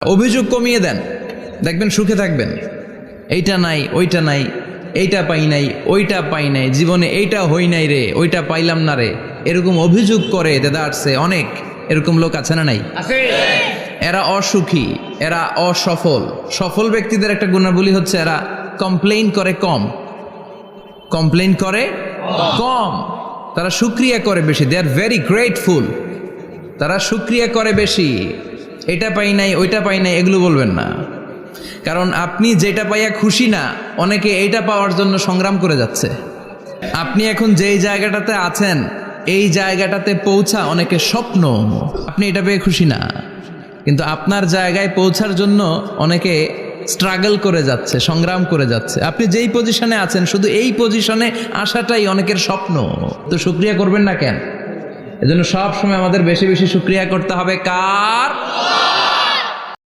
অভিযোগ কমিয়ে দেন, দেখবেন সুখে থাকবেন। এইটা নাই, ওইটা নাই, এইটা পাই নাই, ওইটা পাই নাই, জীবনে এইটা হই নাই রে, ওইটা পাইলাম না রে, এরকম অভিযোগ করে দেদারসে অনেক এরকম লোক আছে না নাই? এরা অসুখী, এরা অসফল। সফল ব্যক্তিদের একটা গুণাবলী হচ্ছে এরা কমপ্লেইন করে কম, কমপ্লেইন করে কম, তারা শুকরিয়া করে বেশি। দে আর ভেরি গ্রেটফুল। তারা শুকরিয়া করে বেশি। এটা পাই নাই, ওইটা পাই নাই, এগুলো বলবেন না। কারণ আপনি যেটা পাইয়া খুশি না, অনেকে এইটা পাওয়ার জন্য সংগ্রাম করে যাচ্ছে। আপনি এখন যেই জায়গাটাতে আছেন, এই জায়গাটাতে পৌঁছা অনেকে স্বপ্ন। আপনি এটা পেয়ে খুশি না, কিন্তু আপনার জায়গায় পৌঁছার জন্য অনেকে স্ট্রাগল করে যাচ্ছে, সংগ্রাম করে যাচ্ছে। আপনি যেই পজিশনে আছেন, শুধু এই পজিশনে আসাটাই অনেকের স্বপ্ন। তো শুকরিয়া করবেন না কেন? এজন্য সব সময় আমাদের বেশি বেশি শুকরিয়া করতে হবে কার?